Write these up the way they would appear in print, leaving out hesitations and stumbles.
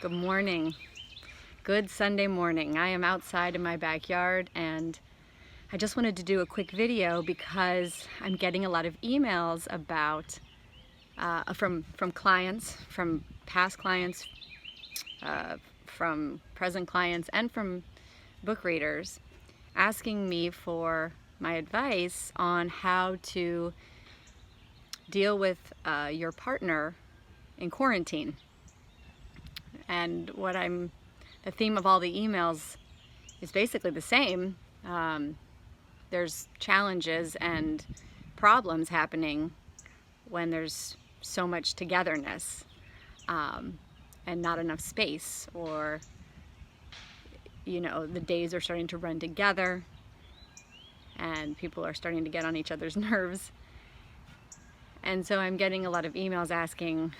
Good morning. Good Sunday morning. I am outside in my backyard and I just wanted to do a quick video because I'm getting a lot of emails about from clients, from past clients, from present clients, and from book readers asking me for my advice on how to deal with your partner in quarantine. And the theme of all the emails is basically the same. There's challenges and problems happening when there's so much togetherness and not enough space, or the days are starting to run together and people are starting to get on each other's nerves. And so I'm getting a lot of emails asking,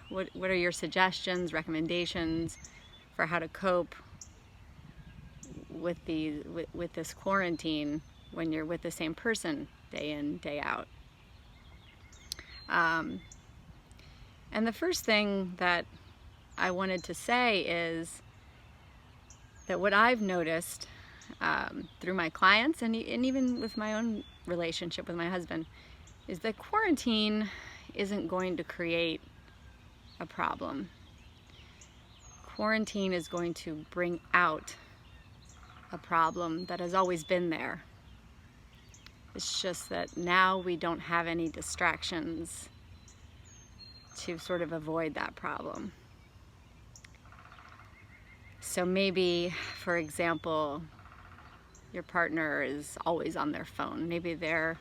what are your suggestions, recommendations for how to cope with this quarantine when you're with the same person day in, day out? And the first thing that I wanted to say is that what I've noticed through my clients and even with my own relationship with my husband is that quarantine isn't going to create a problem. Quarantine is going to bring out a problem that has always been there. It's just that now we don't have any distractions to sort of avoid that problem. So maybe, for example, your partner is always on their phone. Maybe they're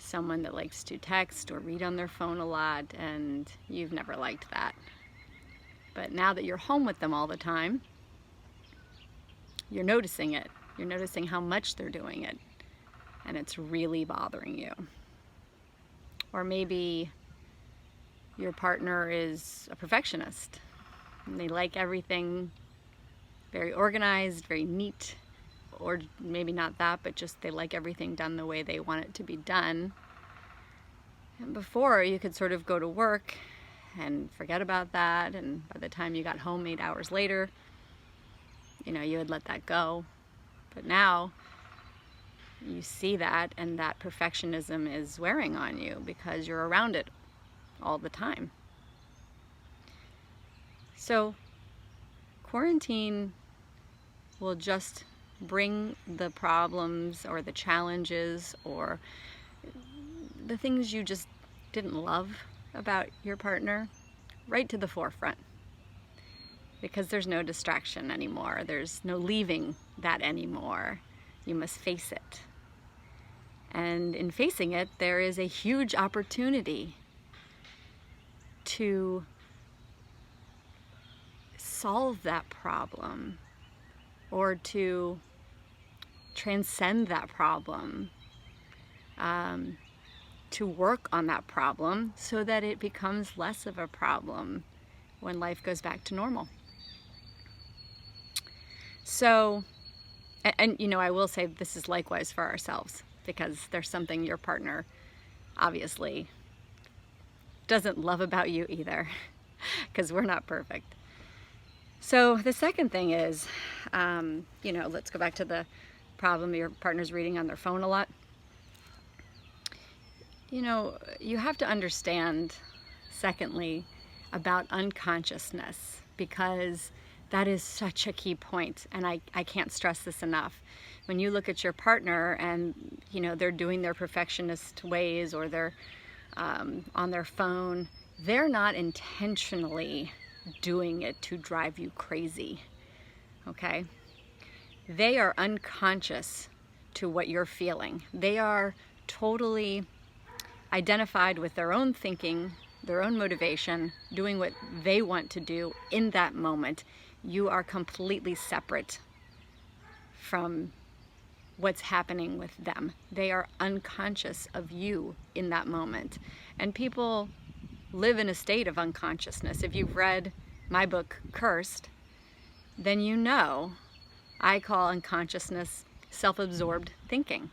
someone that likes to text or read on their phone a lot, and you've never liked that. But now that you're home with them all the time, you're noticing it. You're noticing how much they're doing it, and it's really bothering you. Or maybe your partner is a perfectionist, and they like everything very organized, very neat, or maybe not that, but just they like everything done the way they want it to be done. And before, you could sort of go to work and forget about that, and by the time you got home 8 hours later, you would let that go. But now you see that, and that perfectionism is wearing on you because you're around it all the time. So quarantine will just bring the problems or the challenges or the things you just didn't love about your partner right to the forefront, because there's no distraction anymore. There's no leaving that anymore. You must face it. And in facing it, there is a huge opportunity to solve that problem or to transcend that problem, to work on that problem so that it becomes less of a problem when life goes back to normal. So, and I will say this is likewise for ourselves, because there's something your partner obviously doesn't love about you either, because we're not perfect. So the second thing is, let's go back to the problem your partner's reading on their phone a lot. You have to understand, secondly, about unconsciousness, because that is such a key point, and I can't stress this enough. When you look at your partner and, they're doing their perfectionist ways, or they're on their phone, they're not intentionally doing it to drive you crazy, okay? They are unconscious to what you're feeling. They are totally identified with their own thinking, their own motivation, doing what they want to do in that moment. You are completely separate from what's happening with them. They are unconscious of you in that moment. And people live in a state of unconsciousness. If you've read my book, Cursed, then I call unconsciousness self-absorbed thinking.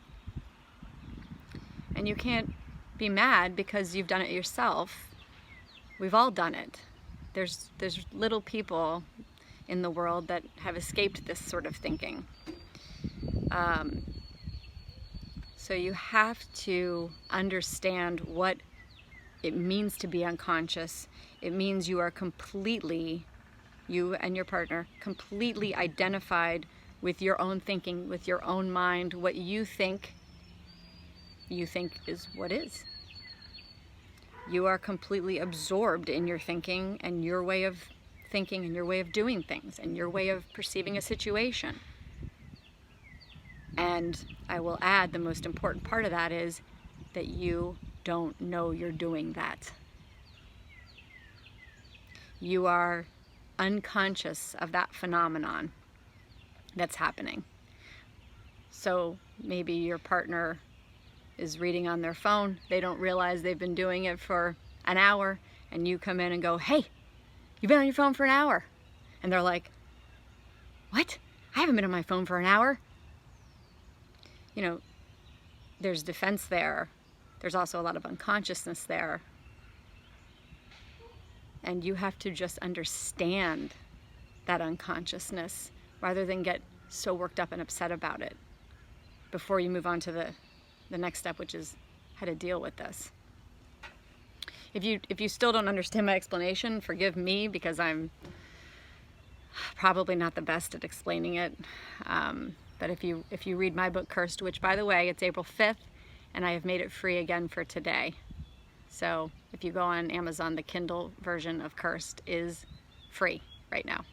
And you can't be mad because you've done it yourself. We've all done it. there's little people in the world that have escaped this sort of thinking. So you have to understand what it means to be unconscious. It means you are completely, you and your partner, completely identified with your own thinking, with your own mind. What you think is what is. You are completely absorbed in your thinking and your way of thinking and your way of doing things and your way of perceiving a situation. And I will add, the most important part of that is that you don't know you're doing that. You are unconscious of that phenomenon that's happening. So maybe your partner is reading on their phone. They don't realize they've been doing it for an hour, and you come in and go, "Hey, you've been on your phone for an hour." And they're like, "What? I haven't been on my phone for an hour." You know, there's defense there. There's also a lot of unconsciousness there. And you have to just understand that unconsciousness rather than get so worked up and upset about it before you move on to the next step, which is how to deal with this. If you still don't understand my explanation, forgive me, because I'm probably not the best at explaining it. But if you read my book, Cursed, which, by the way, it's April 5th, and I have made it free again for today. So if you go on Amazon, the Kindle version of Cursed is free right now.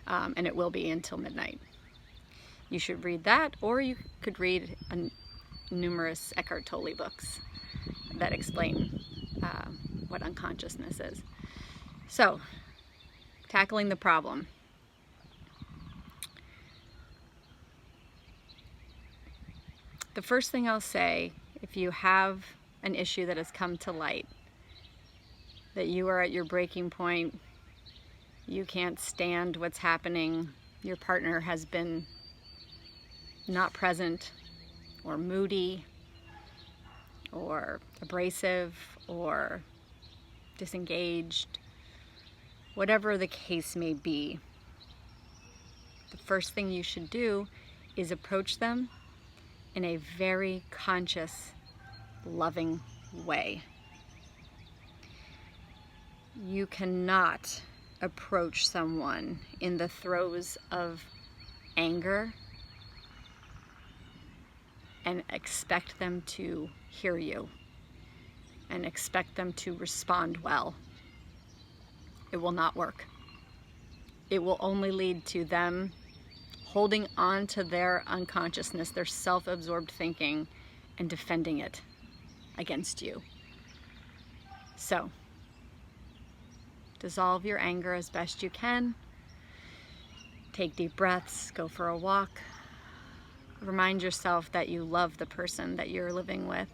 And it will be until midnight. You should read that, or you could read numerous Eckhart Tolle books that explain what unconsciousness is. So, tackling the problem. The first thing I'll say, if you have an issue that has come to light, that you are at your breaking point, you can't stand what's happening, your partner has been not present or moody or abrasive or disengaged, whatever the case may be, the first thing you should do is approach them in a very conscious, loving way. You cannot approach someone in the throes of anger and expect them to hear you and expect them to respond well. It will not work. It will only lead to them holding on to their unconsciousness, their self-absorbed thinking, and defending it against you. So, dissolve your anger as best you can. Take deep breaths, go for a walk. Remind yourself that you love the person that you're living with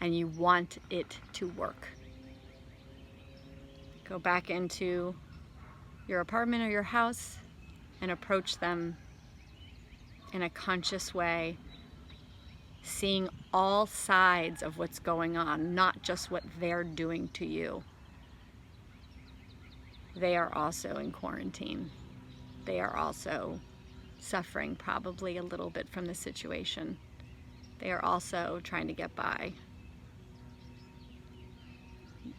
and you want it to work. Go back into your apartment or your house and approach them in a conscious way, seeing all sides of what's going on, not just what they're doing to you. They are also in quarantine. They are also suffering probably a little bit from the situation. They are also trying to get by.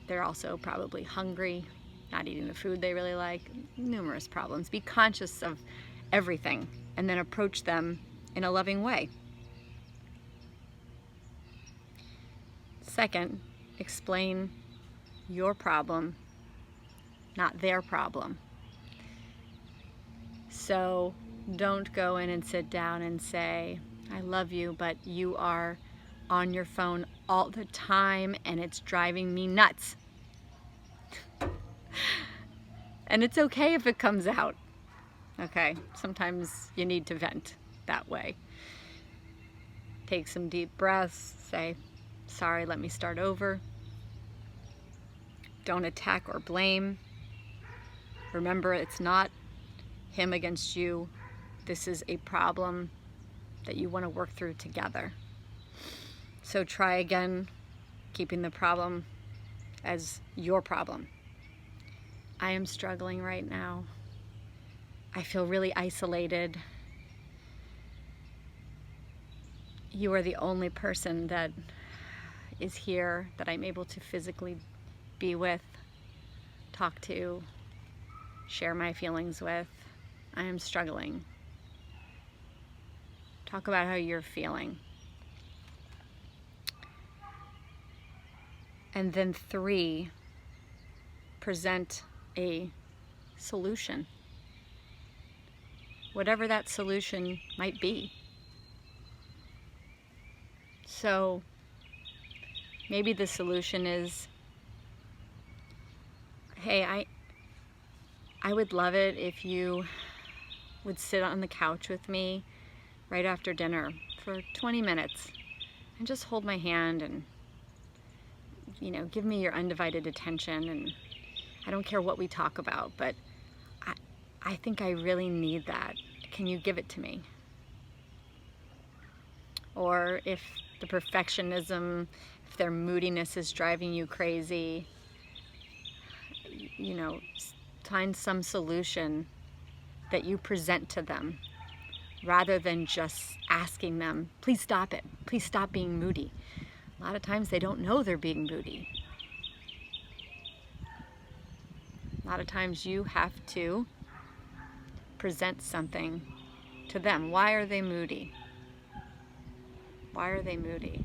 They're also probably hungry, not eating the food they really like, numerous problems. Be conscious of everything and then approach them in a loving way. Second, explain your problem, not their problem. So don't go in and sit down and say, "I love you, but you are on your phone all the time and it's driving me nuts." And it's okay if it comes out. Okay, sometimes you need to vent that way. Take some deep breaths, say, "Sorry, let me start over." Don't attack or blame. Remember, it's not him against you. This is a problem that you want to work through together. So try again, keeping the problem as your problem. I am struggling right now. I feel really isolated. You are the only person that is here that I'm able to physically be with, talk to, share my feelings with. I am struggling. Talk about how you're feeling. And then 3, present a solution. Whatever that solution might be. So maybe the solution is, hey, I would love it if you would sit on the couch with me right after dinner for 20 minutes and just hold my hand and, give me your undivided attention. And I don't care what we talk about, but I think I really need that. Can you give it to me? Or if the perfectionism, if their moodiness is driving you crazy, find some solution that you present to them rather than just asking them, please stop it. Please stop being moody. A lot of times they don't know they're being moody. A lot of times you have to present something to them. Why are they moody? Why are they moody?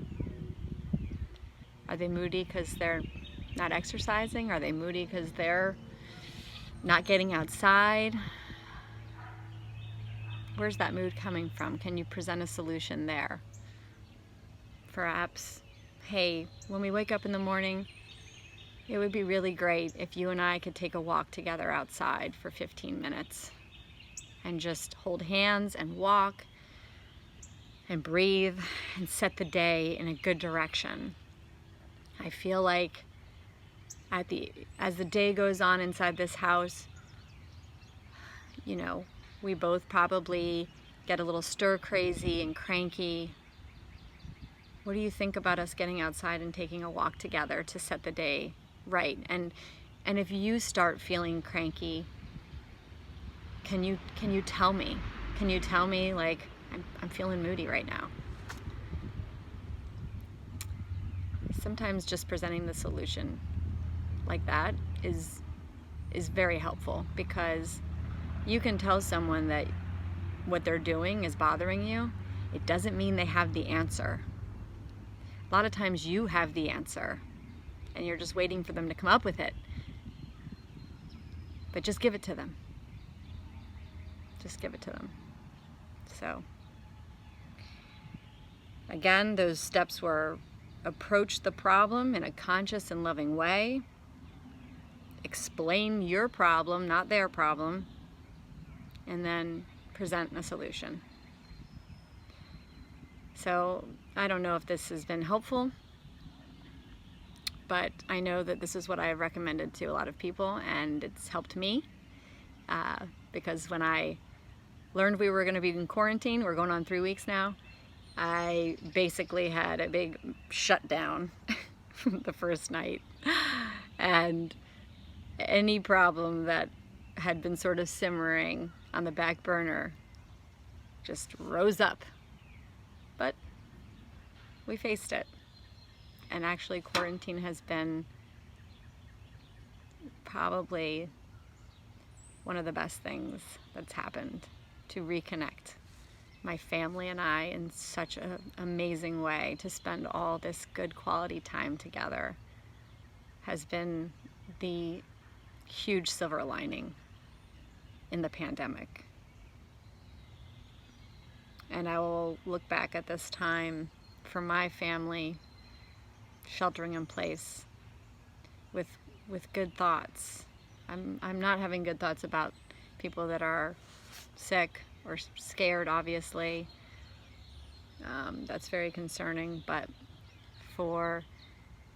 Are they moody because they're not exercising? Are they moody because they're not getting outside? Where's that mood coming from? Can you present a solution there? Perhaps, hey, when we wake up in the morning, it would be really great if you and I could take a walk together outside for 15 minutes and just hold hands and walk and breathe and set the day in a good direction. I feel like as the day goes on inside this house, we both probably get a little stir crazy and cranky. What do you think about us getting outside and taking a walk together to set the day right? And if you start feeling cranky, can you tell me? Can you tell me, like, I'm feeling moody right now? Sometimes just presenting the solution like that is very helpful, because you can tell someone that what they're doing is bothering you. It doesn't mean they have the answer. A lot of times you have the answer and you're just waiting for them to come up with it. But just give it to them. Just give it to them. So, again, those steps were: approach the problem in a conscious and loving way. Explain your problem, not their problem. And then present a solution. So, I don't know if this has been helpful, but I know that this is what I have recommended to a lot of people, and it's helped me, because when I learned we were going to be in quarantine, we're going on 3 weeks now, I basically had a big shutdown the first night, and any problem that had been sort of simmering on the back burner just rose up. But we faced it. And actually, quarantine has been probably one of the best things that's happened to reconnect my family and I in such an amazing way. To spend all this good quality time together has been the huge silver lining in the pandemic. And I will look back at this time for my family sheltering in place with good thoughts. I'm not having good thoughts about people that are sick or scared, obviously. That's very concerning, but for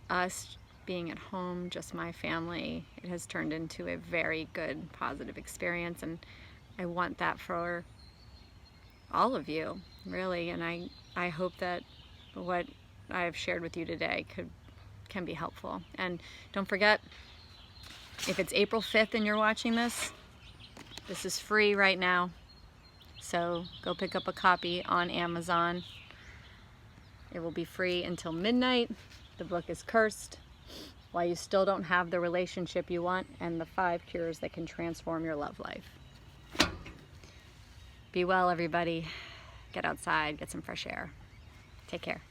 us being at home, just my family, it has turned into a very good, positive experience, and I want that for all of you, really. And I hope that what I have shared with you today can be helpful. And don't forget, If it's April 5th and you're watching this, this is free right now. So go pick up a copy on Amazon. It will be free until midnight. The book is Cursed: Why You Still Don't Have the Relationship You Want, and the 5 Cures That Can Transform Your Love Life. Be well, everybody. Get outside, get some fresh air. Take care.